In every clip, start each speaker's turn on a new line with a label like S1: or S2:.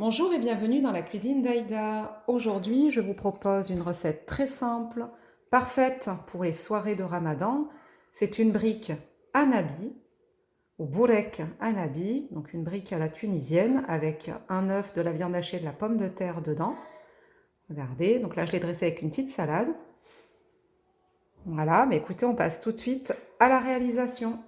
S1: Bonjour et bienvenue dans la cuisine d'Aïda. Aujourd'hui, je vous propose une recette très simple, parfaite pour les soirées de Ramadan. C'est une brique anabi ou bourek anabi, donc une brique à la tunisienne avec un œuf, de la viande hachée, de la pomme de terre dedans. Regardez, donc là je l'ai dressé avec une petite salade. Voilà, mais écoutez, on passe tout de suite à la réalisation.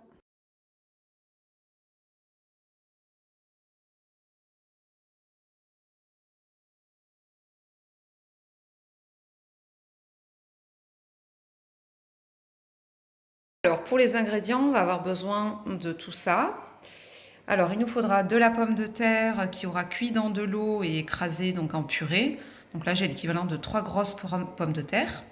S1: Alors pour les ingrédients, on va avoir besoin de tout ça. Alors, il nous faudra de la pomme de terre qui aura cuit dans de l'eau et écrasée donc en purée. Donc là, j'ai l'équivalent de 3 grosses pommes de terre.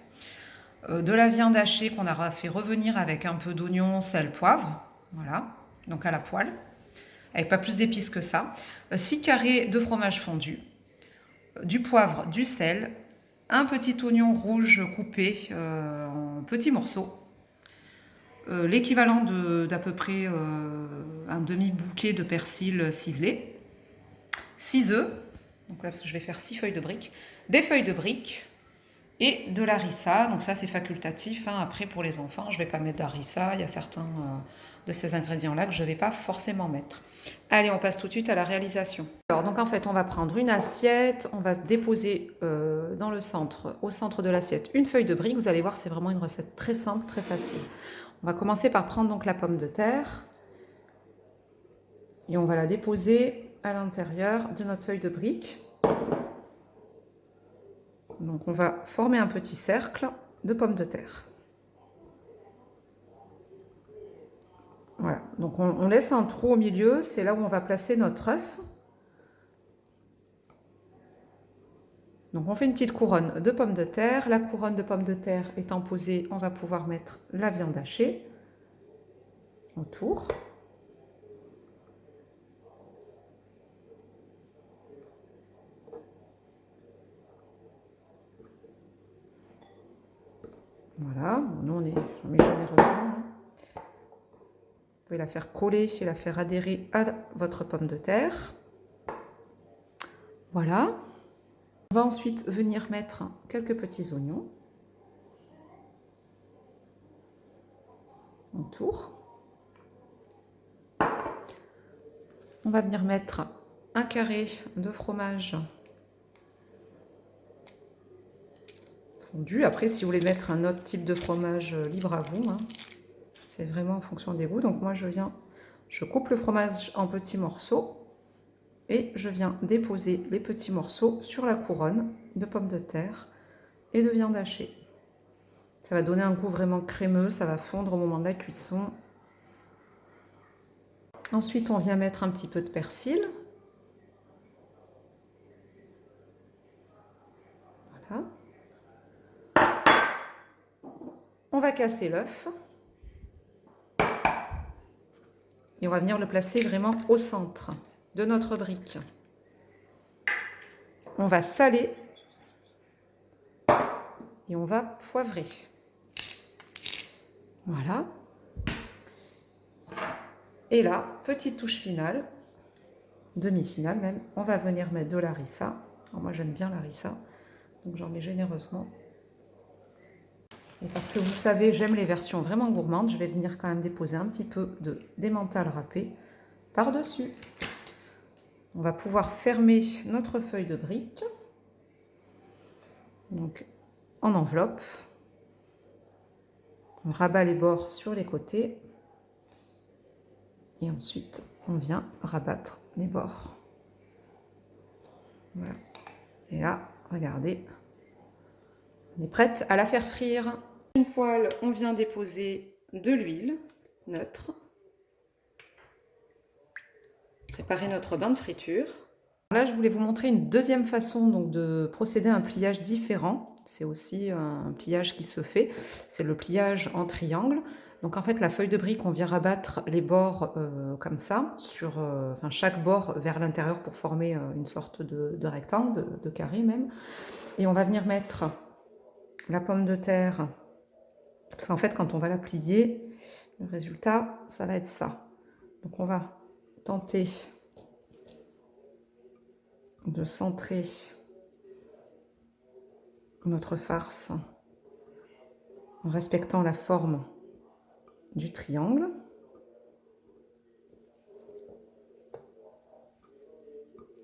S1: De la viande hachée qu'on aura fait revenir avec un peu d'oignon, sel, poivre. Voilà, donc à la poêle, avec pas plus d'épices que ça. 6 carrés de fromage fondu, du poivre, du sel, un petit oignon rouge coupé en petits morceaux, l'équivalent d'à peu près un demi-bouquet de persil ciselé, 6 œufs, donc là parce que je vais faire 6 feuilles de briques, des feuilles de briques et de l'harissa. Donc ça c'est facultatif, hein. Après pour les enfants je ne vais pas mettre d'harissa, il y a certains de ces ingrédients là que je ne vais pas forcément mettre. Allez, on passe tout de suite à la réalisation. Alors donc en fait on va prendre une assiette, on va déposer dans le centre, au centre de l'assiette, une feuille de brique. Vous allez voir, c'est vraiment une recette très simple, très facile. On va commencer par prendre donc la pomme de terre et on va la déposer à l'intérieur de notre feuille de brique. Donc on va former un petit cercle de pommes de terre. Voilà, donc on laisse un trou au milieu, c'est là où on va placer notre œuf. Donc on fait une petite couronne de pommes de terre. La couronne de pommes de terre étant posée, on va pouvoir mettre la viande hachée autour. Voilà, nous on met généreusement. Vous pouvez la faire coller et la faire adhérer à votre pomme de terre. Voilà. On va ensuite venir mettre quelques petits oignons autour. On va venir mettre un carré de fromage fondu. Après, si vous voulez mettre un autre type de fromage, libre à vous, hein. C'est vraiment en fonction des goûts. Donc moi, je coupe le fromage en petits morceaux et je viens déposer les petits morceaux sur la couronne de pommes de terre et de viande hachée. Ça va donner un goût vraiment crémeux, ça va fondre au moment de la cuisson. Ensuite, on vient mettre un petit peu de persil. Voilà. On va casser l'œuf. Et on va venir le placer vraiment au centre de notre brique. On va saler et on va poivrer. Voilà. Et là, petite touche finale, demi-finale même, on va venir mettre de l'harissa. Alors moi j'aime bien l'harissa, donc j'en mets généreusement. Et parce que vous savez, j'aime les versions vraiment gourmandes, je vais venir quand même déposer un petit peu d'emmental râpé par-dessus. On va pouvoir fermer notre feuille de brique, donc en enveloppe. On rabat les bords sur les côtés. Et ensuite, on vient rabattre les bords. Voilà. Et là, regardez, on est prête à la faire frire. Une poêle, on vient déposer de l'huile neutre. Préparer notre bain de friture. Là, je voulais vous montrer une deuxième façon donc, de procéder à un pliage différent. C'est aussi un pliage qui se fait. C'est le pliage en triangle. Donc en fait, la feuille de brique, on vient rabattre les bords comme ça, sur chaque bord vers l'intérieur pour former une sorte de rectangle, de carré même. Et on va venir mettre la pomme de terre, parce qu'en fait, quand on va la plier, le résultat, ça va être ça. Donc on va tenter de centrer notre farce en respectant la forme du triangle.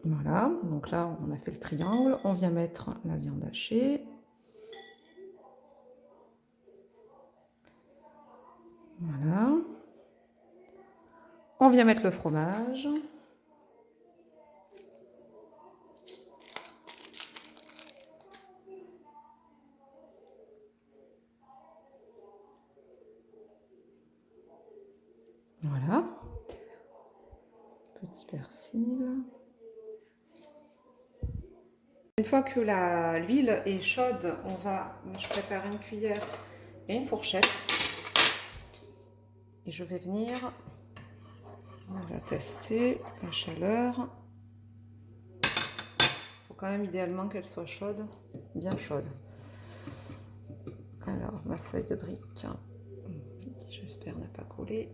S1: Voilà, donc là on a fait le triangle, on vient mettre la viande hachée. Voilà. On vient mettre le fromage. Voilà. Petit persil. Une fois que l'huile est chaude, je prépare une cuillère et une fourchette. Et je vais venir, on va tester la chaleur. Il faut quand même idéalement qu'elle soit chaude, bien chaude. Alors, ma feuille de brique, j'espère n'a pas collé.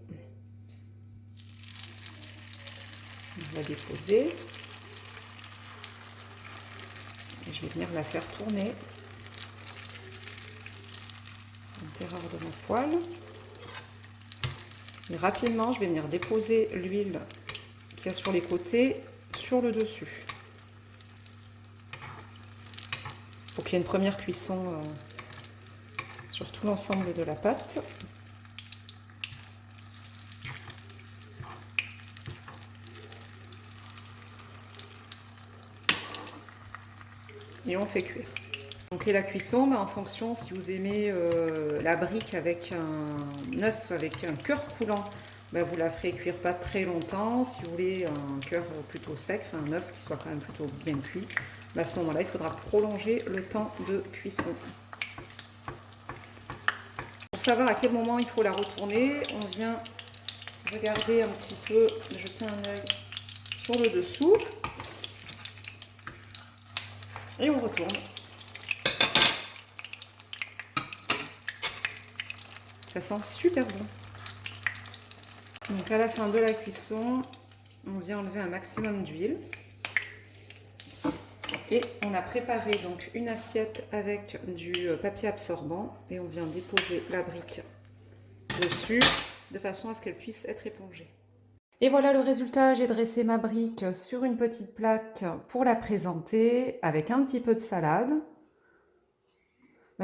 S1: On va déposer. Et je vais venir la faire tourner à l'intérieur de mon poêle. Et rapidement, je vais venir déposer l'huile qu'il y a sur les côtés sur le dessus. Pour qu'il y ait une première cuisson sur tout l'ensemble de la pâte. Et on fait cuire. Donc et la cuisson, en fonction, si vous aimez la brique avec un œuf, avec un cœur coulant, vous la ferez cuire pas très longtemps. Si vous voulez un cœur plutôt sec, un œuf qui soit quand même plutôt bien cuit, à ce moment-là, il faudra prolonger le temps de cuisson. Pour savoir à quel moment il faut la retourner, on vient regarder un petit peu, jeter un œil sur le dessous. Et on retourne. Ça sent super bon. Donc à la fin de la cuisson, on vient enlever un maximum d'huile. Et on a préparé donc une assiette avec du papier absorbant. Et on vient déposer la brique dessus de façon à ce qu'elle puisse être épongée. Et voilà le résultat, j'ai dressé ma brique sur une petite plaque pour la présenter avec un petit peu de salade.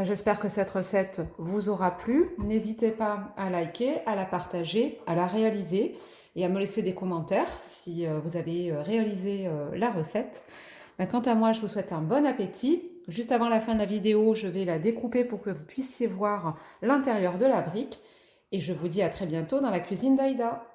S1: J'espère que cette recette vous aura plu. N'hésitez pas à liker, à la partager, à la réaliser et à me laisser des commentaires si vous avez réalisé la recette. Quant à moi, je vous souhaite un bon appétit. Juste avant la fin de la vidéo, je vais la découper pour que vous puissiez voir l'intérieur de la brique. Et je vous dis à très bientôt dans la cuisine d'Aïda.